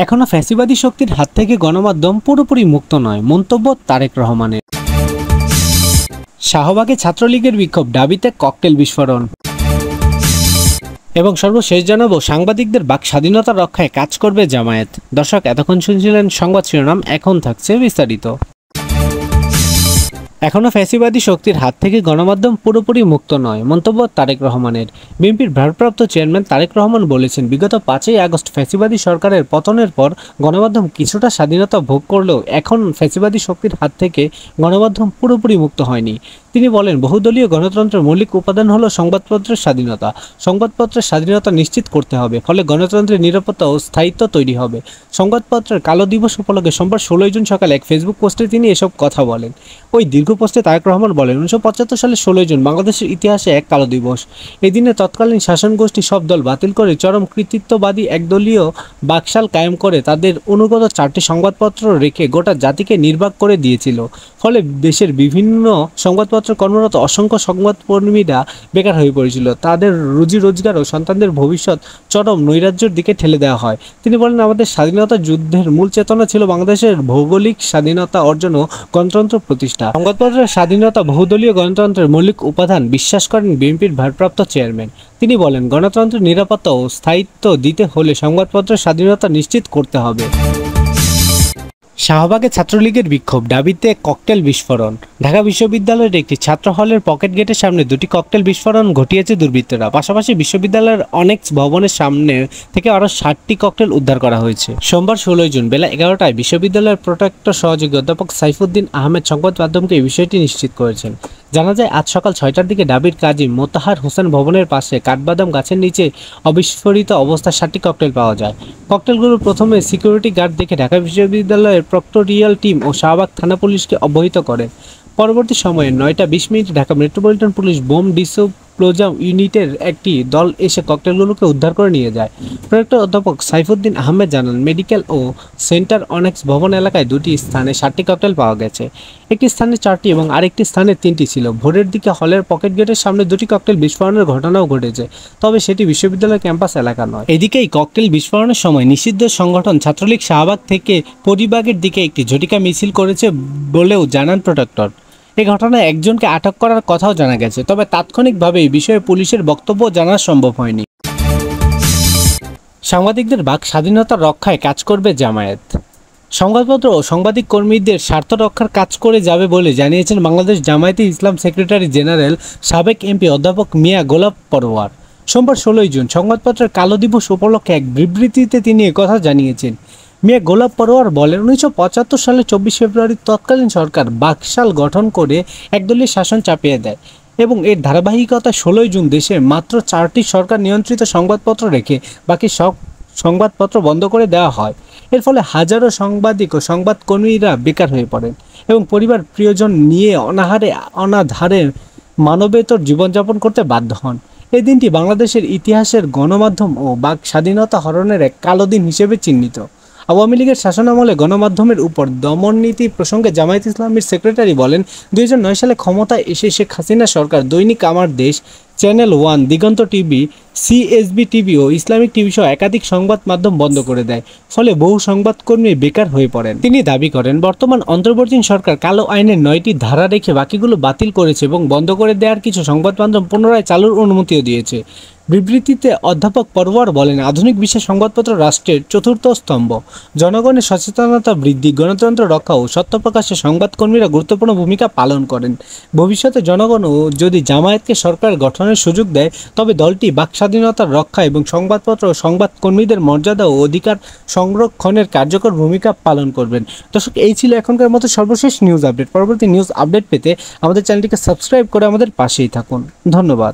এখনো ফ্যাসিবাদী শক্তির হাত থেকে গণমাধ্যম পুরোপুরি মুক্ত নয়, মন্তব্য তারেক রহমানের। শাহবাগে ছাত্রলীগের বিক্ষোভ, দাবিতে ককটেল বিস্ফোরণ। এবং সর্বশেষ জানাবো, সাংবাদিকদের বাক স্বাধীনতা রক্ষায় কাজ করবে জামায়াত। দর্শক, এতক্ষণ শুনছিলেন সংবাদ শিরোনাম, এখন থাকছে বিস্তারিত। এখনো ফ্যাসিবাদী শক্তির হাত থেকে গণমাধ্যম পুরোপুরি মুক্ত নয়, মন্তব্য তারেক রহমানের। বিএনপির ভারপ্রাপ্ত চেয়ারম্যান তারেক রহমান বলেছেন, বিগত 5ই আগস্ট ফ্যাসিবাদী সরকারের পতনের পর গণমাধ্যম কিছুটা স্বাধীনতা ভোগ করলেও এখন ফ্যাসিবাদী শক্তির হাত থেকে গণমাধ্যম পুরোপুরি মুক্ত হয়নি। তিনি বলেন, বহুদলীয় গণতন্ত্রের মৌলিক উপাদান হলো সংবাদপত্রের স্বাধীনতা। সংবাদপত্রের স্বাধীনতা নিশ্চিত করতে হবে, ফলে গণতন্ত্রের নিরাপত্তা ও স্থায়িত্ব তৈরি হবে। সংবাদপত্রের কালো দিবস উপলক্ষে সোমবার 16 জুন সকালে এক ফেসবুক পোস্টে তিনি এসব কথা বলেন। ওই দীর্ঘ পোস্টে তারেক রহমান বলেন, 1975 সালে 16 জুন বাংলাদেশের ইতিহাসে এক কালো দিবস। এই দিনে তৎকালীন শাসন গোষ্ঠী সব দল বাতিল করে চরম কৃতিত্ববাদী একদলীয় বাকশাল কায়েম করে তাদের অনুগত 4টি সংবাদপত্র রেখে গোটা জাতিকে নির্বাক করে দিয়েছিল। ফলে দেশের বিভিন্ন সংবাদপত্র কর্মরত অসংখ্য সংবাদকর্মীরা বেকার হয়ে পড়েছিল। তাদের রুজি রোজগার ও সন্তানদের ভবিষ্যৎ চরম নৈরাজ্যের দিকে ঠেলে দেওয়া হয়। তিনি বলেন, আমাদের স্বাধীনতা যুদ্ধের মূল চেতনা ছিল বাংলাদেশের ভৌগোলিক স্বাধীনতা অর্জন ও গণতন্ত্র প্রতিষ্ঠা। সংবাদপত্রের স্বাধীনতা বহুদলীয় গণতন্ত্রের মৌলিক উপাদান বিশ্বাস করেন বিএনপির ভারপ্রাপ্ত চেয়ারম্যান। তিনি বলেন, গণতন্ত্রের নিরাপত্তা ও স্থায়িত্ব দিতে হলে সংবাদপত্রের স্বাধীনতা নিশ্চিত করতে হবে। শাহবাগে ছাত্রলীগের বিক্ষোভ, দাবিতে ককটেল বিস্ফোরণ। ঢাকা বিশ্ববিদ্যালয়ের একটি ছাত্র হলের পকেট গেটের সামনে 2টি ককটেল বিস্ফোরণ ঘটিয়েছে দুর্বৃত্তরা। পাশাপাশি বিশ্ববিদ্যালয়ের অনেক ভবনের সামনে থেকে আরও 60টি ককটেল উদ্ধার করা হয়েছে। সোমবার 16 জুন বেলা 11টায় বিশ্ববিদ্যালয়ের প্রক্টর সহযোগী অধ্যাপক সাইফুদ্দিন আহমেদ সংবাদ মাধ্যমকে এই বিষয়টি নিশ্চিত করেছেন। জানা যায়, আজ সকাল 6টার দিকে ডাবির কাজী মোতাহার হোসেন ভবনের পাশে কাঠবাদাম গাছের নিচে অবিস্ফোরিত অবস্থায় 7টি ককটেল পাওয়া যায়। ককটেলগুলো প্রথমে সিকিউরিটি গার্ড দেখে ঢাকা বিশ্ববিদ্যালয়ের প্রক্টোরিয়াল টিম ও শাহবাগ থানা পুলিশকে অবহিত করেন। পরবর্তী সময়ে 9টা 20 মিনিটে ঢাকা মেট্রোপলিটন পুলিশ বোম ডিসপ্লোজাম ইউনিটের একটি দল এসে ককটেলগুলোকে উদ্ধার করে নিয়ে যায়। প্রক্টর অধ্যাপক সাইফুদ্দিন আহমেদ জানান, মেডিকেল ও সেন্টার অনেক্স ভবন এলাকায় 2টি স্থানে 7টি ককটেল পাওয়া গেছে। একটি স্থানে 4টি এবং আরেকটি স্থানে 3টি ছিল। ভোরের দিকে হলের পকেট গেটের সামনে 2টি ককটেল বিস্ফোরণের ঘটনাও ঘটেছে, তবে সেটি বিশ্ববিদ্যালয় ক্যাম্পাস এলাকা নয়। এদিকেই ককটেল বিস্ফোরণের সময় নিষিদ্ধ সংগঠন ছাত্রলীগ শাহবাগ থেকে পরিবাগের দিকে একটি ঝটিকা মিছিল করেছে বলেও জানান প্রক্টর। এই ঘটনায় একজনকে আটক করার কথাও জানা গেছে, তবে তাৎক্ষণিকভাবে এই বিষয়ে পুলিশের বক্তব্য জানা সম্ভব হয়নি। সাংবাদিকদের বাক স্বাধীনতা রক্ষায় কাজ করবে জামায়াত। সংবাদপত্র ও সাংবাদিক কর্মীদের স্বার্থ রক্ষার কাজ করে যাবে বলে জানিয়েছেন বাংলাদেশ জামায়াতে ইসলাম সেক্রেটারি জেনারেল সাবেক এমপি অধ্যাপক মিয়া গোলাপ পরোয়ার। সোমবার 16 জুন সংবাদপত্রের কালো দিবস উপলক্ষে এক বিবৃতিতে তিনি একথা জানিয়েছেন। মিয়া গোলাপ পরোয়ার বলেন, 1975 সালে 24 ফেব্রুয়ারি তৎকালীন সরকার বাকশাল গঠন করে একদলীয় শাসন চাপিয়ে দেয় এবং এর ধারাবাহিকতায় 16 জুন দেশে মাত্র 4টি সরকার নিয়ন্ত্রিত সংবাদপত্র রেখে বাকি সব সংবাদপত্র বন্ধ করে দেওয়া হয়। এর ফলে হাজারো সাংবাদিক ও সংবাদকর্মীরা বেকার হয়ে পড়েন এবং পরিবার প্রিয়জন নিয়ে অনাধারে মানবেতর জীবনযাপন করতে বাধ্য হন। এই দিনটি বাংলাদেশের ইতিহাসের গণমাধ্যম ও বাক স্বাধীনতা হরণের এক কালো দিন হিসেবে চিহ্নিত। আওয়ামী লীগের শাসনামলে গণমাধ্যমের উপর দমন নীতি প্রসঙ্গে জামায়াত ইসলামীর সেক্রেটারি বলেন, 2009 সালে ক্ষমতায় এসে শেখ হাসিনা সরকার দৈনিক আমার দেশ, চ্যানেল 1, দিগন্ত টিভি, সিএসবি টিভি ও ইসলামিক টিভি সহ একাধিক সংবাদ মাধ্যম বন্ধ করে দেয়। ফলে বহু সংবাদকর্মী বেকার হয়ে পড়েন। তিনি দাবি করেন, বর্তমান অন্তর্বর্তী সরকার কালো আইনের 9টি ধারা রেখে বাকিগুলো বাতিল করেছে এবং বন্ধ করে দেওয়ার কিছু সংবাদ মাধ্যম পুনরায় চালুর অনুমতিও দিয়েছে। বিবৃতিতে অধ্যাপক পরোয়ার বলেন, আধুনিক বিশ্বের সংবাদপত্র রাষ্ট্রের চতুর্থ স্তম্ভ। জনগণের সচেতনতা বৃদ্ধি, গণতন্ত্র রক্ষা ও সত্য প্রকাশে সংবাদকর্মীরা গুরুত্বপূর্ণ ভূমিকা পালন করেন। ভবিষ্যতে জনগণও যদি জামায়াতকে সরকার গঠনের সুযোগ দেয়, তবে দলটি বাক স্বাধীনতার রক্ষা এবং সংবাদপত্র ও সংবাদকর্মীদের মর্যাদা ও অধিকার সংরক্ষণের কার্যকর ভূমিকা পালন করবেন। দর্শক, এই ছিল এখনকার মতো সর্বশেষ নিউজ আপডেট। পরবর্তী নিউজ আপডেট পেতে আমাদের চ্যানেলটিকে সাবস্ক্রাইব করে আমাদের পাশেই থাকুন। ধন্যবাদ।